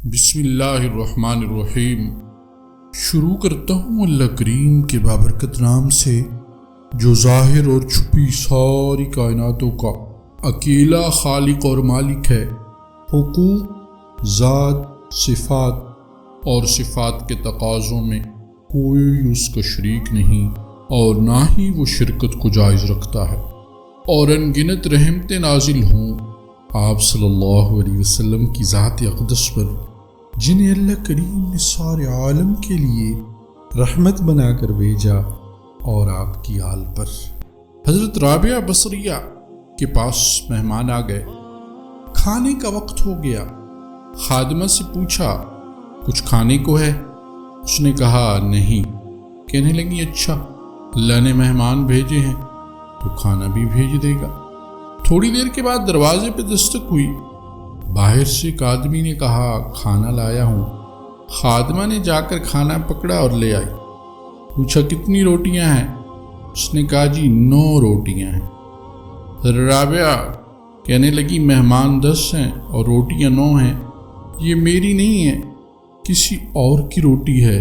بسم اللہ الرحمن الرحیم۔ شروع کرتا ہوں اللہ کریم کے بابرکت نام سے جو ظاہر اور چھپی ساری کائناتوں کا اکیلا خالق اور مالک ہے۔ حقوق، ذات، صفات اور صفات کے تقاضوں میں کوئی اس کا شریک نہیں اور نہ ہی وہ شرکت کو جائز رکھتا ہے۔ اور ان گنت رحمتیں نازل ہوں آپ صلی اللہ علیہ وسلم کی ذات اقدس پر، جنہیں اللہ کریم نے سارے عالم کے لیے رحمت بنا کر بھیجا، اور آپ کی آل پر۔ حضرت رابعہ بصریہ کے پاس مہمان آ گئے۔ کھانے کا وقت ہو گیا۔ خادمہ سے پوچھا کچھ کھانے کو ہے؟ اس نے کہا نہیں۔ کہنے لگی اچھا، اللہ نے مہمان بھیجے ہیں تو کھانا بھی بھیج دے گا۔ تھوڑی دیر کے بعد دروازے پہ دستک ہوئی۔ باہر سے ایک آدمی نے کہا کھانا لایا ہوں۔ خادمہ نے جا کر کھانا پکڑا اور لے آئی۔ پوچھا کتنی روٹیاں ہیں؟ اس نے کہا جی 9 روٹیاں ہیں۔ حضرت رابعہ کہنے لگی مہمان 10 ہیں اور روٹیاں 9 ہیں، یہ میری نہیں ہے، کسی اور کی روٹی ہے،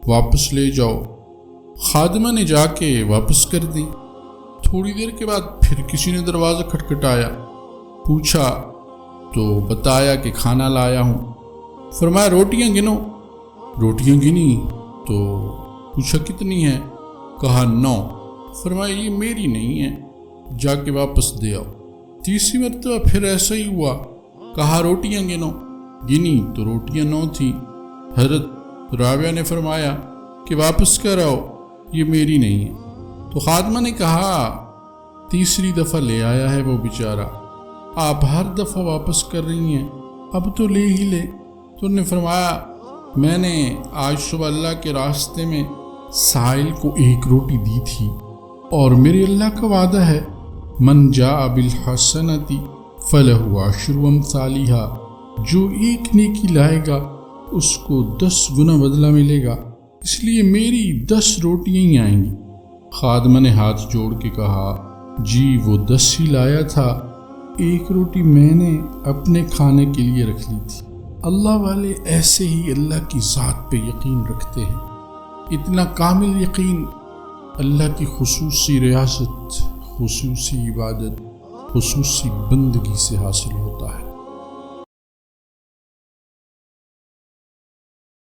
واپس لے جاؤ۔ خادمہ نے جا کے واپس کر دی۔ تھوڑی دیر کے بعد پھر کسی نے دروازہ کھٹکھٹایا۔ پوچھا تو بتایا کہ کھانا لایا ہوں۔ فرمایا روٹیاں گنو۔ روٹیاں گنی تو پوچھا کتنی ہیں؟ کہا 9۔ فرمایا یہ میری نہیں ہے، جا کے واپس دے آؤ۔ تیسری مرتبہ پھر ایسا ہی ہوا۔ کہا روٹیاں گنو۔ گنی تو روٹیاں 9 تھیں۔ حضرت رابعہ نے فرمایا کہ واپس کر آؤ، یہ میری نہیں ہے۔ تو خادمہ نے کہا تیسری دفعہ لے آیا ہے وہ بیچارہ، آپ ہر دفعہ واپس کر رہی ہیں، اب تو لے ہی لے۔ تو انہوں نے فرمایا میں نے آج صبح اللہ کے راستے میں سائل کو 1 روٹی دی تھی، اور میرے اللہ کا وعدہ ہے من جاء بالحسنۃ فلہ عشر امثالھا، جو 1 نیکی لائے گا اس کو 10 گنا بدلہ ملے گا، اس لیے میری 10 روٹیاں ہی آئیں گی۔ خادمہ نے ہاتھ جوڑ کے کہا جی وہ 10 ہی لایا تھا، 1 روٹی میں نے اپنے کھانے کے لیے رکھ لی تھی۔ اللہ والے ایسے ہی اللہ کی ذات پہ یقین رکھتے ہیں، اتنا کامل یقین اللہ کی خصوصی ریاست، خصوصی عبادت، خصوصی بندگی سے حاصل